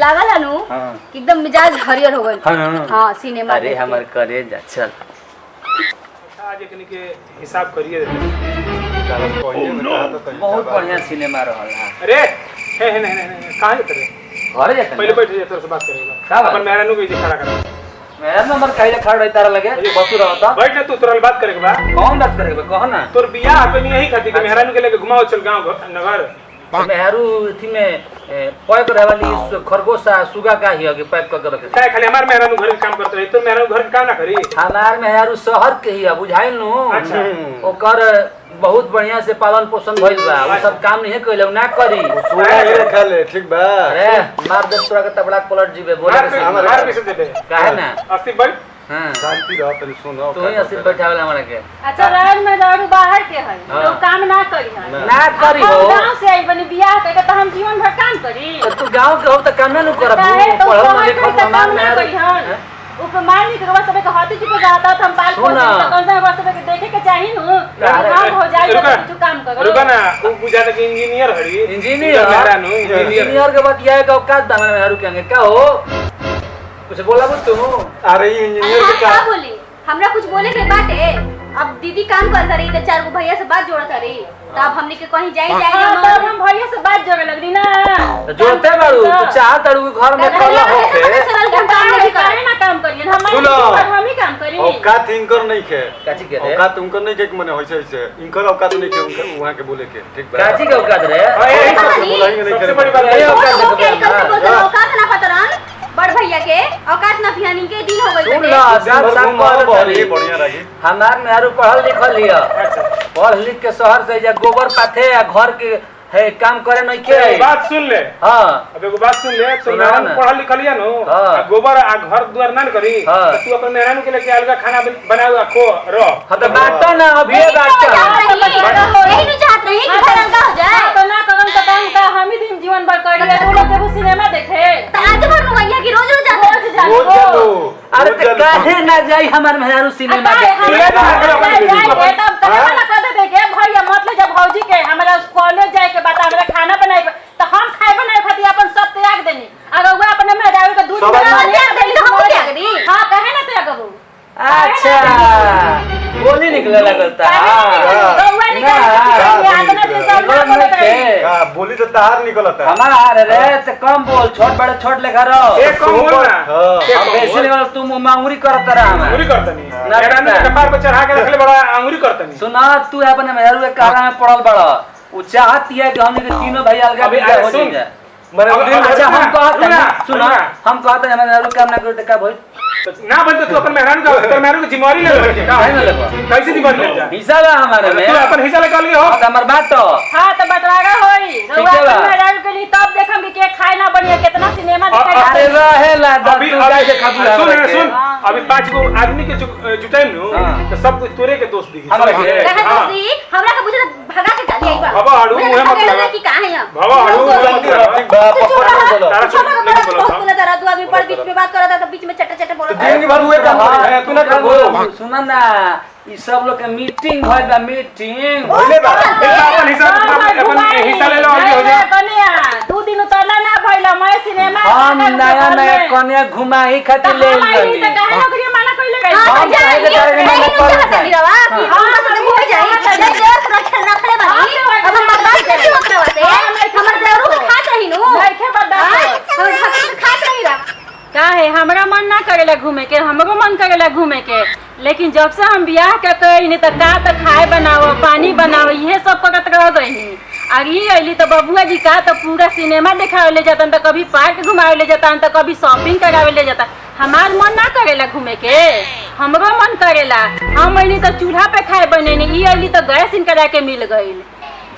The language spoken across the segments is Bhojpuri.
लागल है नु एकदम मिजाज हरियर हो गइल। हां सिनेमा अरे हमर करे जा चल आज एकनी के हिसाब करिए बहुत बढ़िया सिनेमा रहल। अरे हे नहीं कहां जाते रे? घरे जाते पहले बैठ जा तोर से बात करेगा अपन मेरा नु के खड़ा कर मेरा नंबर कहिले खड़ रही तारा लगे बसु रहता बैठ ना तू तोरा बात करेगा बा कौन बात करेगा कह ना तोर बियाह पे नहीं यही खाती के मेहरा नु के लेके घुमाओ चल गांव नगर मेहरू थी में पैक रहे वाली खरगोश सुगा का ही है पैक करके रखे काय खाली हमार मेहरा नु घर के काम करते रही तो मेहरा नु घर के काम ना करी हमार मेहरू शहर के ही है बुझाइल नु अच्छा ओकर बहुत बढ़िया से पालन पोषण भइल बा वो सब काम नहीं कइले ना करी सुना ही रखा ले ठीक बा। अरे मार दे तोरा के तबला पलट जीबे बोले के हमार पैसे दे दे काहे ना अस्ती बैठ हां शांति रह तनी सुनो तू ही असिल बैठावेला हमरा के अच्छा रात में दारू बाहर के है तो काम ना करी है ना करी हो गांव से आई बनी बियाह के तो हम जीवन भर काम करी तू गांव के हो त काम ना करब पढ़ल लिखल हमार मेहरू उपमान के सब के हाथी जी पे जाता हम पाल को तो कौन सा सब के देखे के चाहिए नु काम हो जाए तो कुछ काम करो रुका ना वो बुझा के इंजीनियर हड़ी इंजीनियर मेहरा नु इंजीनियर के बात यह का औकात दामन मेहरू के का हो कुछ बोला बुत तू अरे इंजीनियर के क्या बोली हमरा कुछ बोले के बाटे। अब दीदी काम करता रही तो चार गो भैया से बात जोड़ता रही तो अब हमने के कहीं जाई तब हम भैया से बात जोड़े लगनी ना जोड़ते बाड़ू तू चाहत अड़ू घर में कला होके चल हम काम नहीं करे करे ना काम करिए हम हम ही काम करी औकात इनकर नहीं खे काची के रे औकात उनकर नहीं के मने होइसे होइसे इनकर औकात नहीं के उनकर वहां के बोले के ठीक बा। काची के औकात रे सबसे बड़ी बात ये है औकात ओके देखो कैसे बोलते हो औकात ना पतरन बड़ भैया के औकात ना फियानी के दिन हो गई सुन बटे। ला साथ साथ बहुत बढ़िया रही हमार मेहरू पढ़ल लिखल लिया पढ़ लिख के शहर से जा गोबर पाथे या घर के है काम करे नहीं के बात सुन ले हां अब एगो बात सुन ले तो सुना मेहरा ना। पढ़ल लिखल या नो हाँ। गोबर आ घर द्वार ना करी हाँ। तो तू अपन मेहरा नु के लेके अलगा खाना बनाओ आ खो रह हां तो बात ना अभी बात यही नहीं चाहत रही कि घर का हो जाए तो ना करम तो काम का हम ही दिन जीवन भर करिए तू लोग जब सिनेमा देखे तो आज भर भैया की रोज रोज जाते रोज चलो अरे तो काहे ना जाई हमार मेहरू सिनेमा देखे तब ना कर दे के भैया मतलब जब भौजी के हमरा कॉलेज जाए के बाद हमरा खाना बनाए तो हम खाए बनाए खातिर अपन सब त्याग देनी अगर वो अपने में दारू का दूध त्याग देनी तो हम त्याग दी। हां कहे ना त्याग कबू अच्छा बोली निकले लगता हां बोली तो तार निकलता हमार रे तो कम बोल छोट बड़े छोट लेखा रहो एक कम बोल ना हम बेसी लेवल तुम मांगुरी करत रहा हम अंगूरी करतनी मेहरा नु के कपार पे चढ़ा के रखले बड़ा अंगूरी करतनी सुना तू अपने मेहरू के कारा में पड़ल बड़ा उ चाहती है कि हमनी के तीनों भाई अलग अभी हो सुन। जाए मने दिन अच्छा हम कहते हैं सुना रुका। हम कहते हैं हमें मेहरू काम ना करो तो का भई ना बन तो तू अपन मेहरा नु का तेरे मेहरा नु की जिम्मेवारी ले ले का काहे ना लेबा कैसे जिम्मेवारी ले जा हिसाब है हमारे में तू अपन हिस्सा लेकर लिए हो और हमर बात तो हां तो बंटवारा होई ठीक है बा। मेरा के लिए तब देखम कि के खाए ना बनिए कितना सिनेमा दिखाई अरे रहेला अभी तू का देखा सुन सुन अभी 5 गो आदमी के जुटाइल नु तो सब कुछ तोरे के दोस्त दी हमरा के? कहे दोस्ती हमरा के बुझला भगा के डाली आई बा बाबा हाड़ू मुहे मत लगा कि कहां है बाबा हाड़ू ठीक बा पप्पा ने बोलो तारा छोटा सुन का नहीं बोला बहुत था बोला तारा दो आदमी पर बीच में बात कर रहा था तो बीच में चट्टा चट्टा बोल रहा दिन भर हुए काम है तू ना कर बोलो सुना ना ई सब लोग के मीटिंग भइल बा मीटिंग बोले बा अपन हिस्सा अपन हिस्सा ले लो आगे हो जा कन्या 2 दिन उतरला ना भइला मैं सिनेमा हम नया नया कन्या घुमाई खातिर ले गई तो काहे नौकरी माना कइले गई हम चाहे के तारे में कर नहीं रवा कि हम से घूम जाए जय जय रखे रखले बानी अब हम बर्दाश्त नहीं होत रवा से हमर दारू के खात रही नु नहीं खे बर्दाश्त हम खात रही रहा काहे हमरा मन ना करेला घूमे के हमरो मन करेला घूमे के लेकिन जब से हम बियाह के कइनी त का त खाए बनाओ पानी बनाओ ये सब करत रह गई और ये अइली तो बबुआ जी का तो पूरा सिनेमा दिखावे ले जाता तो कभी पार्क घुमावे ले जाता तो कभी शॉपिंग करावे ले जाता हमार मन ना करेला घूमे के हमरो मन करेला हम अइली तो चूल्हा पे खाए बनेनी ई अइली तो गैस इनकरा के मिल गइल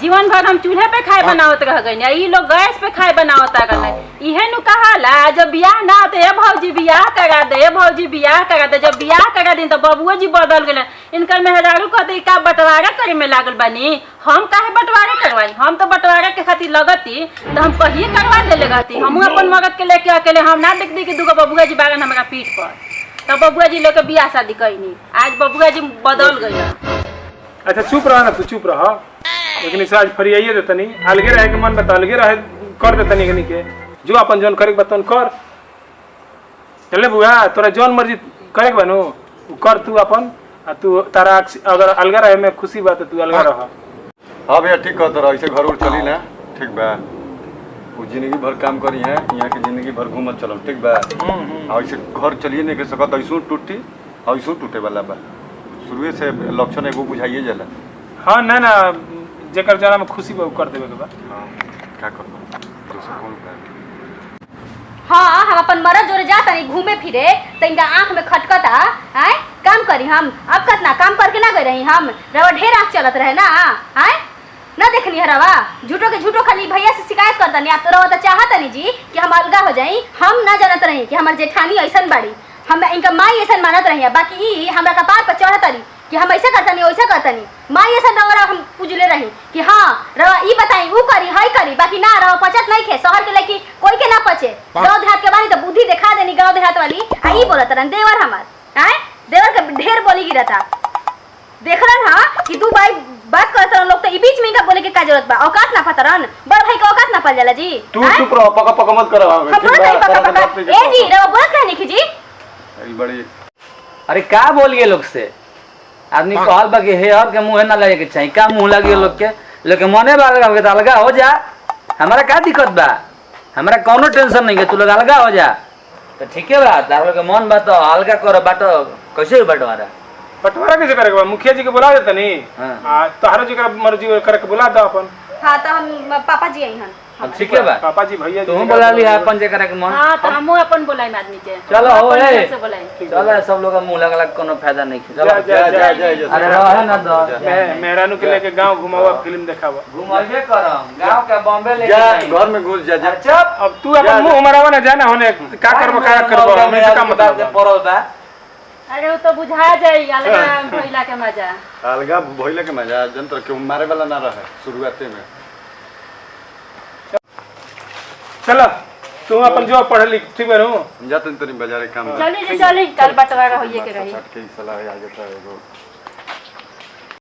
जीवन भर हम चूल्हे पे खाए बनावत रह गई ई लोग गैस पे खाए बनावत रह इहे नु कहाला जब बियाह ना होते है भौजी बियाह करा दे भौजी बियाह करा दे जब बियाह करा दिन तो बबुआ जी बदल गए इनकर मेहरारू कहते का बंटवारा करे में लागल बानी हम काहे बंटवारा करवाई हम तो बंटवारा के खातिर लगती तो हम कहिए करवा दे लगती हम अपन मगज के लेके अकेले हम ना देख दी कि दूगो बबुआ जी बागन हमारा पीठ पर तो बबुआ जी लोग के बियाह शादी कईनी आज बबुआ जी बदल गई अच्छा चुप रहा ना तू चुप रहा लेकिन इसे आज फरियाइए देता नहीं अलगे रहे के मन बता अलगे रहे कर देता नहीं के जो अपन जौन करे के बा तौन कर चले बुआ तोरा जौन मर्जी करे के बानू उ कर तू अपन आ तू तारा अगर अलगा रहे में खुशी बा तो तू अलगा रह। हाँ भैया ठीक कहत रह, ऐसे घर उर चली ना ठीक बा। वो जिंदगी भर काम करी है, यहाँ की जिंदगी भर घूमत चलो ठीक बा। ऐसे घर चलिए नहीं के सकत, ऐसो टूटी ऐसो टूटे वाला बा। शुरुए से लक्षण एगो बुझाइए जाला। हाँ ना ना जेकर जना में खुशी बा उ कर देवे के बा। हाँ क्या करबो दूसरा कौन उपाय? हाँ हम अपन मरद जोरे जाता नहीं घूमे फिरे तो इनका आंख में खटकता आए काम करी हम अब कितना काम करके ना गए रही हम रवा ढेर आंख चलत रहे ना आए ना देखनी है रवा झूठो के झूठो खाली भैया से शिकायत करता नहीं आप तो रवा तो चाहता नहीं जी कि हम अलगा हो जाई। हम ना जानत रही कि हमार जेठानी ऐसा बाड़ी हम इनका माई ऐसा मानत रही बाकी ई हमरा कपार पर चढ़ता रही कि हम ऐसा करता नहीं वैसा करता नहीं माई ऐसा रवा हम पूजले रही कि हाँ रवा ई बताई ऊ करी हई करी बाकी ना रवा पचत नहीं खे शहर के लड़की कोई के ना पचे गाँव देहात के बानी तो बुद्धि दिखा देनी गाँव देहात वाली आ ई बोलत रहन देवर हमार आए देवर के ढेर बोली गिरता देख रहा हाँ कि तू भाई बात करत रहन लोग तो ई बीच में इनका बोले के का जरूरत बा औकात ना पता रहन बड़ भाई का औकात ना पल जाला जी तू चुप रहो, पका पका मत करो। हम बोलत नहीं पका पका ए जी रवा बोलत रहनी कि जी अरे बड़ी अरे का बोलिए लोग से आदमी कहल बा कि हे और के मुंह ना लगे के चाहिए का मुंह लगे लोग के मने बा अलगा तो अलगा हो जा। हमारा का दिक्कत बा, हमारा कोनो टेंशन नहीं है, तू लोग अलगा हो जा तो ठीक है बा। तार लोग के मन बा तो अलगा करो बाटो कैसे बंटवारा बंटवारा कैसे करे के बा? मुखिया जी के बुला देता नहीं हाँ। तोहरा जी मर्जी करे के बुला दो अपन। हाँ तो हम पापा जी आई हन अब ठीक है बा पापा जी भैया तू बोला लिया अपन जे करे के मन। हाँ तो हमहू अपन बुलाएम आदमी के चलो हो अपन ए घर से बुलाएम। चलो सब लोग का मुंह लगला कोनो फायदा नहीं है। चलो जा जा जा अरे रहे ना दो मेहरानू के लेके गांव घुमावा फिल्म देखावा घुमाइबे करम गांव के बॉम्बे ले जा जाई। घर में घुस जा जा। चुप अब तू अपन मुंह मरावा ना जाना होने का करबो हमने से काम बता पड़ल बा। अरे वो तो बुझा जाई अलगा भइला के मजा। अलगा भइले के मजा जंत्र के मारे वाला ना रहे शुरुआते में। चलो तू अपन जो पढ़ लिख ठीक है नु जाते तनी बाजारे काम चली कल बंटवारा होइए के रही। के सलाह आ जाता है एगो